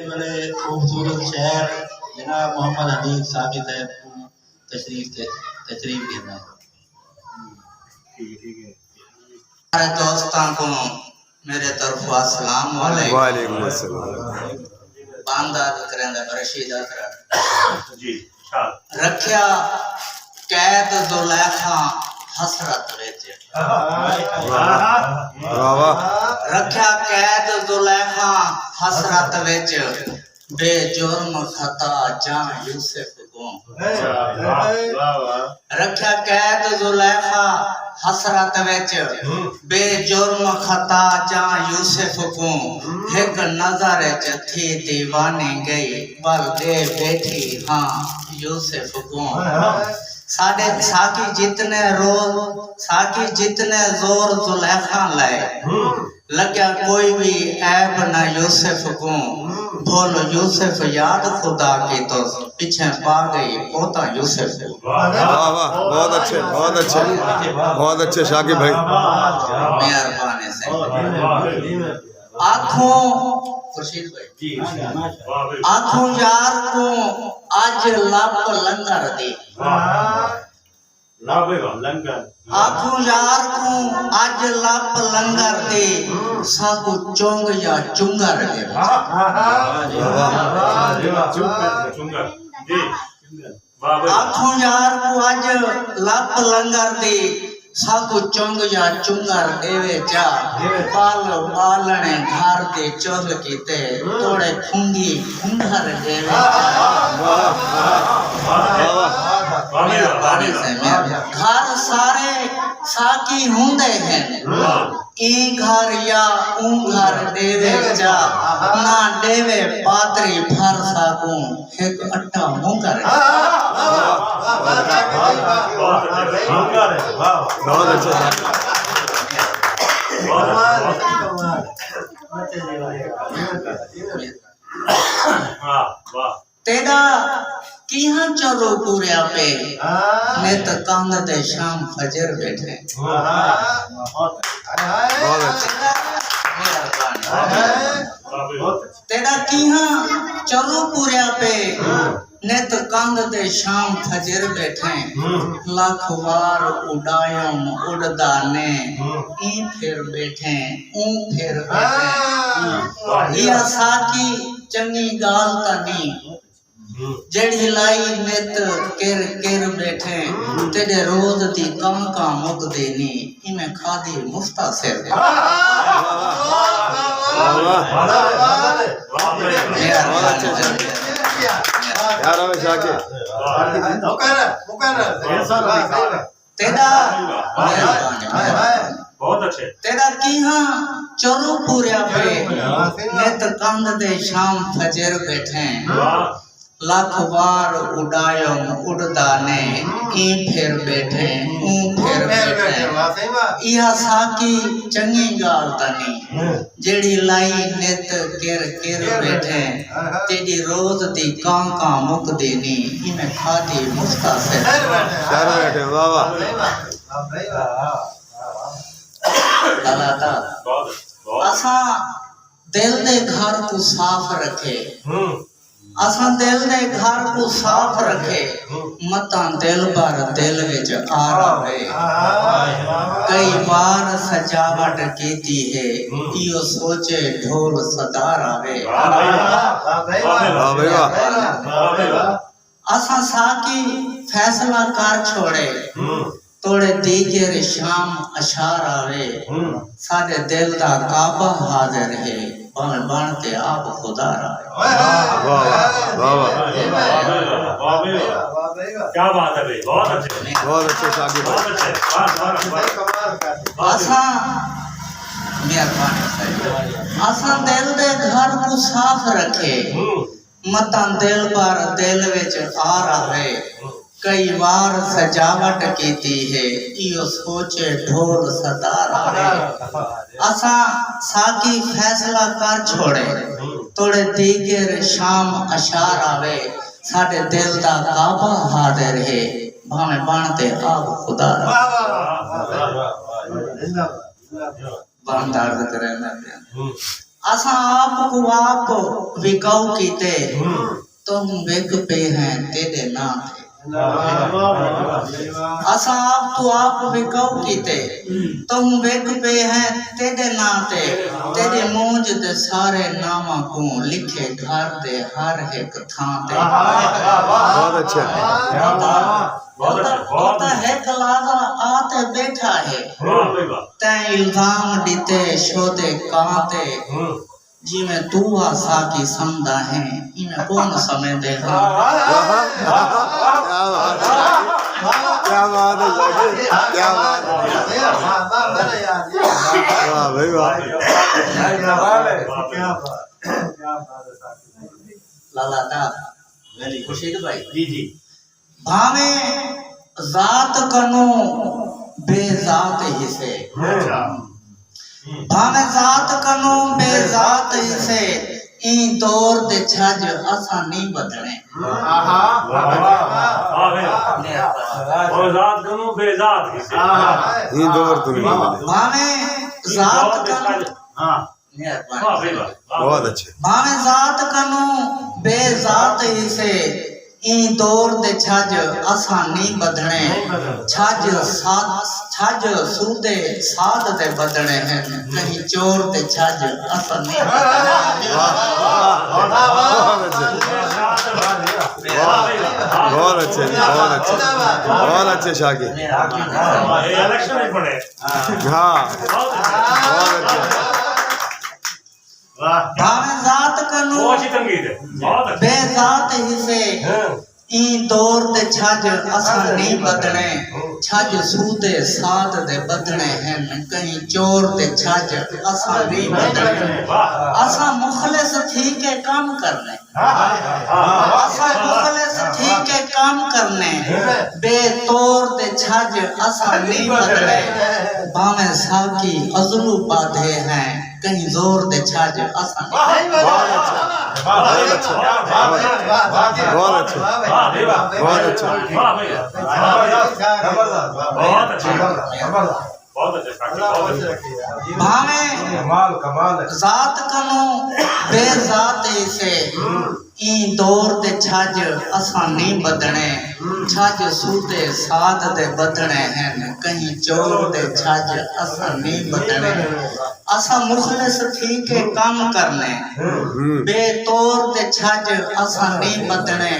वाले खूबसूरत शहर जनाब मोहम्मद हनीफ साकिब साहब तशरीफ देना। सारे दोस्तों को मेरे तरफ अस्सलाम वालेकुम अस्सलाम। बांदा करेंदा रशीद अकरम जी रखिया कैद जुलेखा हसरत विच रखिया कैद जुलेखा हसरत विच बेजुर्म खता जान यूसुफ को रखिया कैद जुलेखा हसरत विच बेजुर्म खता जान यूसुफ को एक नजर च थी दीवानी गई बल दे बैठी हाँ यूसुफ को साढ़े साकी जितने जोर जुलेखा लाए लग्या कोई भी ऐब न यूसुफ को बोलो यूसुफ याद खुदा की तो पीछे पा गई पोता यूसुफ। वाह वाह बहुत अच्छे शाकिब भाई मेहरबानी से आँखों खुर्शीद भाई आँखों यार को आज लब लंगर दी आँखों यार को आज लब लंगर दे साकू चोंग या चुंगर दे आँखों यार को आज लब लंगर दे साकू चोंग या चुंगर देवे जा पाल पालने घर दे चोल कीते तोड़े खुंगी खुंगर देवे घर सारे साकी हुंदे हैं ई घर या ऊ घर देवे जा ना देवे पात्री फर साकू एक अट्टा मुंगर बहुत अच्छा तेरा किहाँ चलो पूरे पे नेत कांद दे शाम फजर बैठे बहुत अच्छा तेरा किहाँ चलो पूरे पे नेत कांद दे शाम फजर बैठे लाख बार उड़ायम उड़दा ने ई फिर बैठे ऊ फिर बैठे या साकी चंगी गाल तनी जेड़ी लाई नेत केर केर बैठे तेरे रोज दी काम का मुक देनी इमें खादी मुफ्ता से यार हमें शाकिब तेरा बहुत अच्छे तेरा किहाँ चलो पूरे पे नेत कांद दे शाम फजर बैठे लाख बार उड़ायम उड़दा ने ई फिर बैठे ऊ फिर बैठे इहा साकी चंगी गाल तनी जेड़ी लाई नेत केर केर बैठे तेरी रोज दी कांका मुक देनी इमें खादी मुफ्ता से शहर बैठे वाह वाह असा दिल दे घर को साफ रखे असा दिल दे घर को साफ रखे मता दिल पर दिल विच आ रहे कई बार सजावट कीती है इयो सोचे ढोल सदा रहे असा साकी फैसला कर छोड़े तोड़े दीगर शाम अशार आवे साडे दिल दा काबा हाजिर है बन बन के आप खुदा रहे क्या बात है भाई बहुत अच्छे शाकिब आसा मेहरबानी आसा दिल दे घर को साफ रखे मता दिल पर दिल विच आ रहे कई बार सजावट कीती है इयो सोचे ढोल सदा रहे असा साकी फैसला कर छोड़े तोड़े दीगर शाम अशार आवे साडे दिल दा काबा हाजिर है भावे बनते आप खुदा बंद अर्ज करे असा आपको आप विकाऊ कीते तुम विक पे हैं तेरे ना थे असा आप तो आप विकाऊ कीते तुम विक पे हैं तेरे ना थे तेरे मूंज दे सारे नामा को लिखे घर दे हर एक थां ते बहुत अच्छा होता है कलाजा आते बैठा है तै इल्जाम दीते शोदे कांते जी में तू आसा की समझा है इमें कौन समय दे क्या बात है क्या बात है वाह भाई वाह लाला दा वेरी गुड खुर्शीद भाई जी जी भावे जात कनो बेजात ही से भावे जात कनो बेजात ही से ई दौर दे छज असा नहीं बदने और रात गनु बेजात हिस्से ये दौर तो नहीं बदले भावे जात कनो हां मेहरबानी बहुत अच्छे भावे जात कनो बेजात ही से ई दौर दे छज असा नहीं बदने छज सूदे साध दे बदने हैं कहीं चोर दे छज असा नहीं बहुत अच्छे बहुत अच्छे शाकिर ये इलेक्शन ही पड़े हाँ बहुत अच्छे भावे जात कनो बहुत ही तंगीद है बहुत अच्छा बेजात ही से ई दौर दे छज असा नहीं बदने छज सूदे साध दे बदने हैं कहीं चोर दे छज असा नहीं बदने असा मुखलिस थी के काम करने असा मुखलिस थी के काम करने बेतौर दे छज असा नहीं बदने भावे साकी अजलू बाधे हैं कहीं जोर दे छज असा नहीं बहुत अच्छा बहुत अच्छा बहुत अच्छा बहुत अच्छा वाह भैया बहुत अच्छा बहुत अच्छा भावे कमाल जात कनो बेजात से ई दौर दे छज असा नहीं बदने छज सूते साध दे बदने हैं कहीं चोर दे छज असा नहीं बदने असा मुखलिस थी के काम करने बेतौर दे छज असा नहीं बदने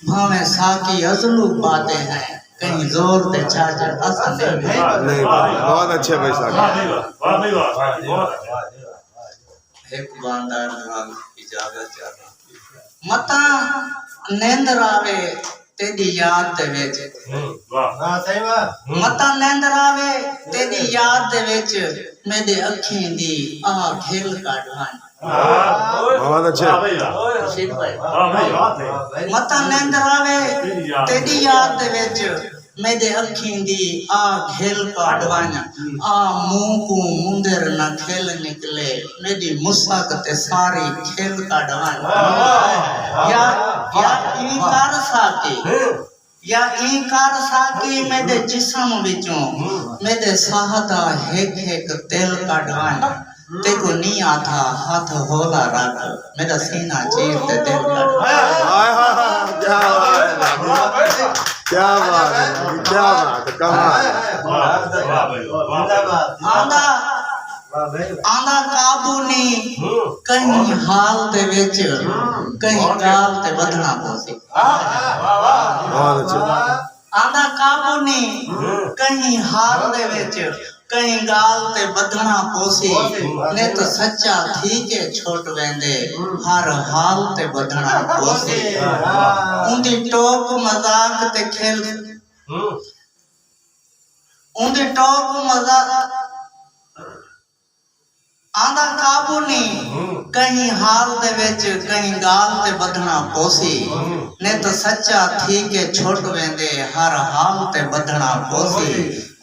भावे साकी अजलू बातें हैं कहीं जोर दे छज असा नहीं बहुत अच्छे भाई साहब वाह भाई वाह बहुत अच्छा एक बांदार नाल इजाजत चाहता मता नेंदर आवे तेरी याद दे विच वाह हां सही बात मता नेंदर आवे तेरी याद दे विच मेरे अखीं दी आ खेल काढवान बहुत अच्छे वाह भैया खुर्शीद भाई वाह भैया मता नेंदर आवे तेरी याद दे विच मेरे अखीं दी आ खेल काढवान आ मुंह को मुंदर न खेल निकले मेरी मुसाक ते सारी खेल काढवान या ई कर साकी या ई कर साकी मेरे जिस्म विचों मेरे साह दा एक एक तेल काढवान ते को नी आता हाथ होला रख मेरा सीना चीर ते दिल काढवान हाय हाय क्या बात है क्या बात है कमाल वाह भैया जिंदाबाद आंदा आंदा काबू नी कहीं हाल दे विच कहीं गाल ते बधना पोसी बहुत अच्छे आंदा काबू नी कहीं हाल दे विच कहीं गाल ते बधना पोसी ने तो सच्चा थी के छोट वेंदे हर हाल ते बधना पोसी उंदी टोक मजाक ते खेल उंदी टोक मजाक आंदा काबू नी कहीं हाल दे विच कहीं गाल ते बधना पोसी ने तो सच्चा थी के छोट वेंदे हर हाल ते बधना पोसी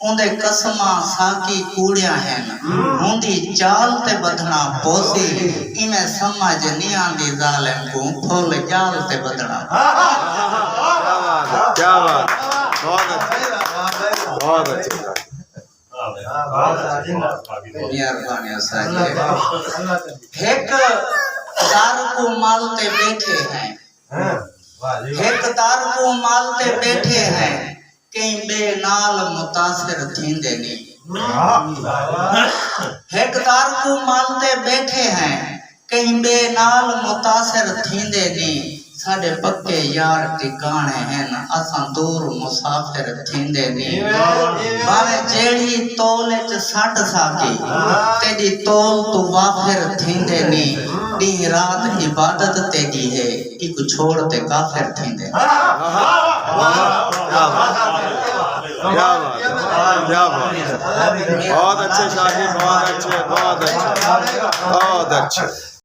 उंदे कसमा साकी कूड़िया हैं उंदी चाल ते बधना पोसी इमें समझ नहीं आंदी जालिम को फुल जाल ते बधना क्या बात बहुत अच्छे बहुत अच्छे वाह भैया मेहरबानी असांजे एक दार को मालते बैठे हैं एक दार को मालते बैठे हैं कहीं बेनाल मुतासिर थींदे नहीं एक दार को मालते बैठे हैं कहीं बेनाल मुतासिर थींदे नहीं साडे पक्के यार टिकाणे हैं असां दूर मुसाफिर थींदे नहीं भावे जेड़ी तोले च सट साकी तेरी तोल तू वाफिर थींदे नहीं दी रात इबादत तेरी है एक छोड़ ते काफिर थींदे क्या बात है क्या बात है बहुत अच्छे शाही बहुत अच्छे बहुत अच्छे बहुत अच्छे